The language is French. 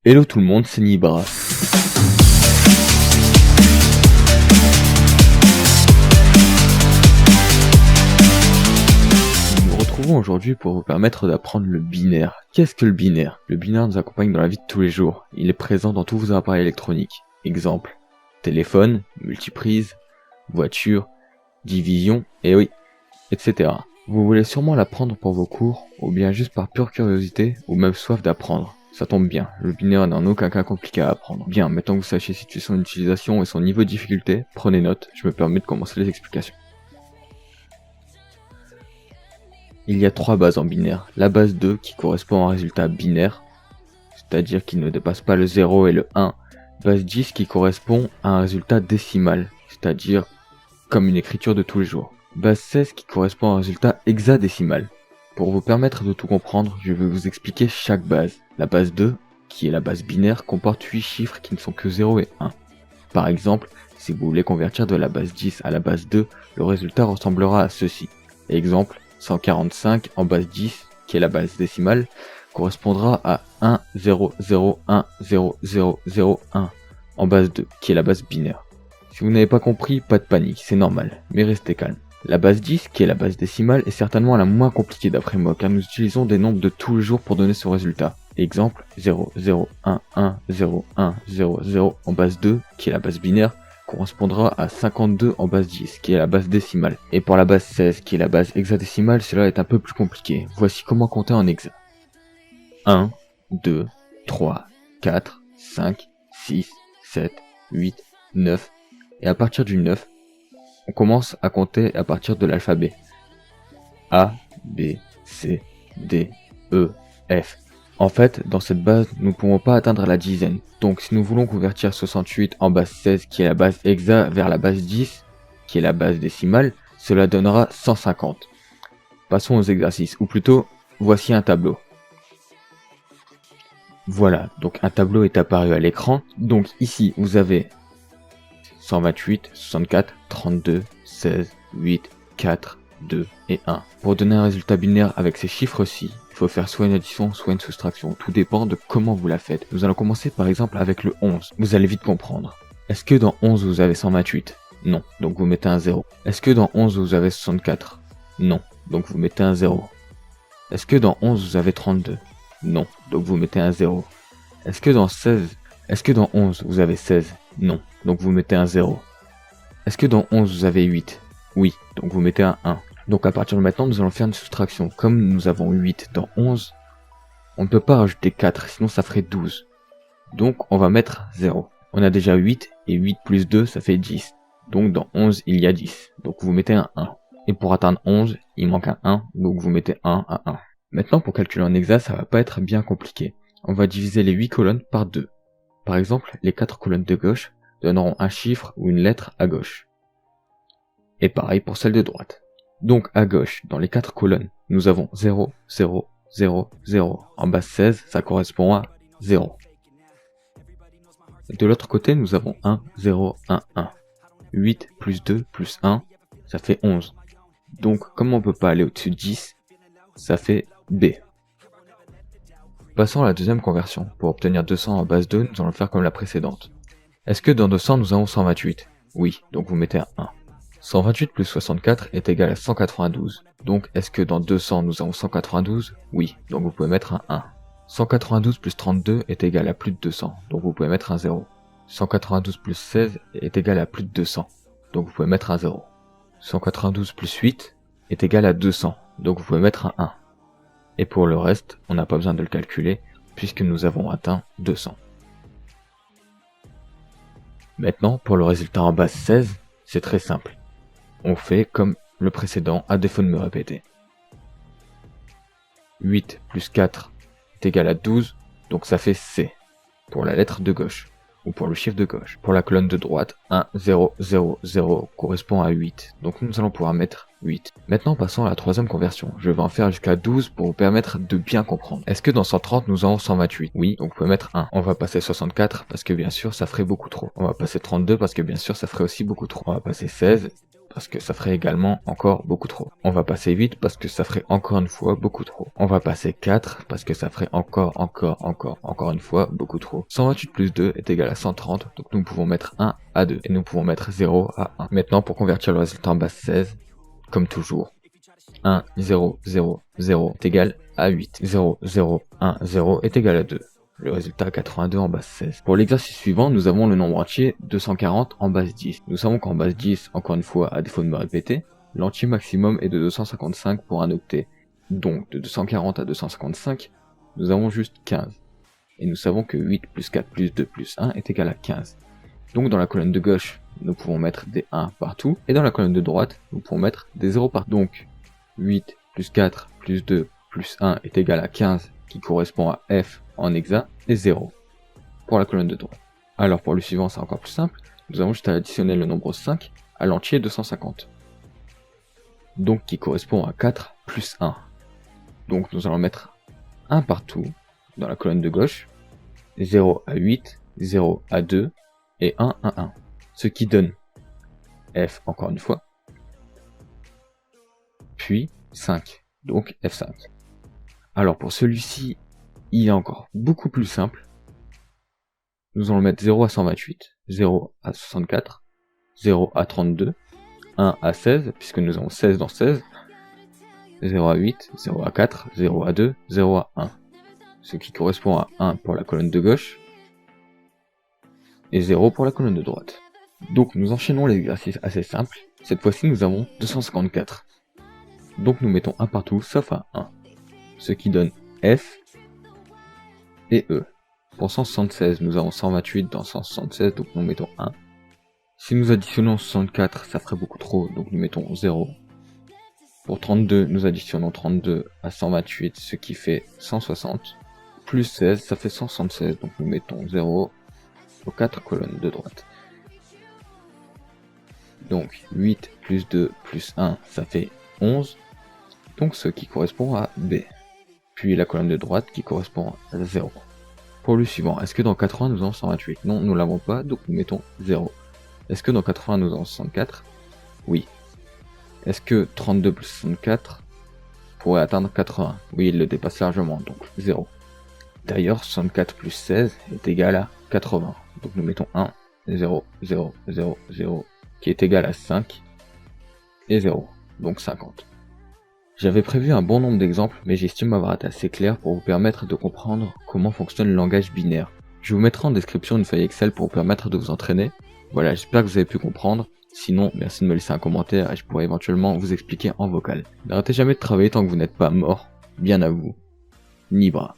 Hello tout le monde, c'est Nibra. Nous nous retrouvons aujourd'hui pour vous permettre d'apprendre le binaire. Qu'est-ce que le binaire? Le binaire nous accompagne dans la vie de tous les jours. Il est présent dans tous vos appareils électroniques. Exemple, téléphone, multiprise, voiture, division, et oui, etc. Vous voulez sûrement l'apprendre pour vos cours, ou bien juste par pure curiosité, ou même soif d'apprendre. Ça tombe bien, le binaire n'est en aucun cas compliqué à apprendre. Bien, maintenant que vous sachez situer son utilisation et son niveau de difficulté, prenez note, je me permets de commencer les explications. Il y a 3 bases en binaire. La base 2 qui correspond à un résultat binaire, c'est-à-dire qui ne dépasse pas le 0 et le 1. Base 10 qui correspond à un résultat décimal, c'est-à-dire comme une écriture de tous les jours. Base 16 qui correspond à un résultat hexadécimal. Pour vous permettre de tout comprendre, je vais vous expliquer chaque base. La base 2, qui est la base binaire, comporte 8 chiffres qui ne sont que 0 et 1. Par exemple, si vous voulez convertir de la base 10 à la base 2, le résultat ressemblera à ceci. Exemple, 145 en base 10, qui est la base décimale, correspondra à 1,001,0001 en base 2, qui est la base binaire. Si vous n'avez pas compris, pas de panique, c'est normal, mais restez calme. La base 10, qui est la base décimale, est certainement la moins compliquée d'après moi, car nous utilisons des nombres de tous les jours pour donner ce résultat. Exemple, 0,011,01,00 en base 2, qui est la base binaire, correspondra à 52 en base 10, qui est la base décimale. Et pour la base 16, qui est la base hexadécimale, cela est un peu plus compliqué. Voici comment compter en hexa. 1, 2, 3, 4, 5, 6, 7, 8, 9, et à partir du 9, on commence à compter à partir de l'alphabet. A, B, C, D, E, F. En fait, dans cette base, nous ne pouvons pas atteindre la dizaine. Donc si nous voulons convertir 68 en base 16, qui est la base hexa, vers la base 10, qui est la base décimale, cela donnera 150. Passons aux exercices, ou plutôt, voici un tableau. Voilà, donc un tableau est apparu à l'écran. Donc ici, vous avez 128, 64, 32, 16, 8, 4, 2 et 1. Pour donner un résultat binaire avec ces chiffres-ci, il faut faire soit une addition, soit une soustraction. Tout dépend de comment vous la faites. Nous allons commencer par exemple avec le 11. Vous allez vite comprendre. Est-ce que dans 11 vous avez 128? Non, donc vous mettez un 0. Est-ce que dans 11 vous avez 64? Non, donc vous mettez un 0. Est-ce que dans 11 vous avez 32? Non, donc vous mettez un 0. Est-ce que dans 11 vous avez 16? Non, donc vous mettez un 0. Est-ce que dans 11 vous avez 8? Oui, donc vous mettez un 1. Donc à partir de maintenant, nous allons faire une soustraction. Comme nous avons 8 dans 11, on ne peut pas rajouter 4, sinon ça ferait 12. Donc on va mettre 0. On a déjà 8, et 8 plus 2, ça fait 10. Donc dans 11, il y a 10. Donc vous mettez un 1. Et pour atteindre 11, il manque un 1, donc vous mettez 1 à 1. Maintenant, pour calculer en hexa, ça va pas être bien compliqué. On va diviser les 8 colonnes par 2. Par exemple, les 4 colonnes de gauche donneront un chiffre ou une lettre à gauche. Et pareil pour celle de droite. Donc à gauche, dans les 4 colonnes, nous avons 0, 0, 0, 0. En base 16, ça correspond à 0. De l'autre côté, nous avons 1, 0, 1, 1. 8 plus 2 plus 1, ça fait 11. Donc comme on ne peut pas aller au-dessus de 10, ça fait B. Passons à la deuxième conversion. Pour obtenir 200 en base 2, nous allons le faire comme la précédente. Est-ce que dans 200 nous avons 128? Oui, donc vous mettez un 1. 128 plus 64 est égal à 192. Donc est-ce que dans 200 nous avons 192? Oui, donc vous pouvez mettre un 1. 192 plus 32 est égal à plus de 200, donc vous pouvez mettre un 0. 192 plus 16 est égal à plus de 200, donc vous pouvez mettre un 0. 192 plus 8 est égal à 200, donc vous pouvez mettre un 1. Et pour le reste, on n'a pas besoin de le calculer, puisque nous avons atteint 200. Maintenant, pour le résultat en base 16, c'est très simple. On fait comme le précédent, à défaut de me répéter. 8 plus 4 est égal à 12, donc ça fait C, pour la lettre de gauche, ou pour le chiffre de gauche. Pour la colonne de droite, 1, 0, 0, 0 correspond à 8, donc nous allons pouvoir mettre 8. Maintenant passons à la troisième conversion. Je vais en faire jusqu'à 12 pour vous permettre de bien comprendre. Est-ce que dans 130 nous avons 128? Oui, donc vous pouvez mettre 1. On va passer 64 parce que bien sûr ça ferait beaucoup trop. On va passer 32 parce que bien sûr ça ferait aussi beaucoup trop. On va passer 16 parce que ça ferait également encore beaucoup trop. On va passer 8 parce que ça ferait encore une fois beaucoup trop. On va passer 4 parce que ça ferait encore une fois beaucoup trop. 128 plus 2 est égal à 130, donc nous pouvons mettre 1 à 2, et nous pouvons mettre 0 à 1. Maintenant, pour convertir le résultat en base 16, comme toujours, 1, 0, 0, 0 est égal à 8. 0, 0, 1, 0 est égal à 2. Le résultat 82 en base 16. Pour l'exercice suivant, nous avons le nombre entier 240 en base 10. Nous savons qu'en base 10, encore une fois, à défaut de me répéter, l'entier maximum est de 255 pour un octet. Donc, de 240 à 255, nous avons juste 15. Et nous savons que 8 plus 4 plus 2 plus 1 est égal à 15. Donc dans la colonne de gauche, nous pouvons mettre des 1 partout, et dans la colonne de droite, nous pouvons mettre des 0 partout. Donc, 8 plus 4 plus 2 plus 1 est égal à 15, qui correspond à F en hexa, et 0 pour la colonne de droite. Alors pour le suivant, c'est encore plus simple, nous avons juste à additionner le nombre 5 à l'entier 250. Donc qui correspond à 4 plus 1. Donc nous allons mettre 1 partout dans la colonne de gauche, 0 à 8, 0 à 2, et 1 à 1. Ce qui donne F encore une fois, puis 5, donc F5. Alors pour celui-ci, il est encore beaucoup plus simple. Nous allons mettre 0 à 128, 0 à 64, 0 à 32, 1 à 16, puisque nous avons 16 dans 16, 0 à 8, 0 à 4, 0 à 2, 0 à 1. Ce qui correspond à 1 pour la colonne de gauche, et 0 pour la colonne de droite. Donc nous enchaînons l'exercice assez simple. Cette fois-ci, nous avons 254. Donc nous mettons 1 partout, sauf à 1. Ce qui donne F et E. Pour 176, nous avons 128 dans 176, donc nous mettons 1. Si nous additionnons 64, ça ferait beaucoup trop, donc nous mettons 0. Pour 32, nous additionnons 32 à 128, ce qui fait 160. Plus 16, ça fait 176, donc nous mettons 0 aux 4 colonnes de droite. Donc 8 plus 2 plus 1, ça fait 11. Donc ce qui correspond à B. Puis la colonne de droite qui correspond à 0. Pour le suivant, est-ce que dans 80 nous avons 128? Non, nous l'avons pas, donc nous mettons 0. Est-ce que dans 80 nous avons 64? Oui. Est-ce que 32 plus 64 pourrait atteindre 80? Oui, il le dépasse largement, donc 0. D'ailleurs, 64 plus 16 est égal à 80. Donc nous mettons 1, 0, 0, 0, 0, qui est égal à 5, et 0, donc 50. J'avais prévu un bon nombre d'exemples, mais j'estime avoir été assez clair pour vous permettre de comprendre comment fonctionne le langage binaire. Je vous mettrai en description une feuille Excel pour vous permettre de vous entraîner. Voilà, j'espère que vous avez pu comprendre. Sinon, merci de me laisser un commentaire et je pourrai éventuellement vous expliquer en vocal. N'arrêtez jamais de travailler tant que vous n'êtes pas mort. Bien à vous. Nibra.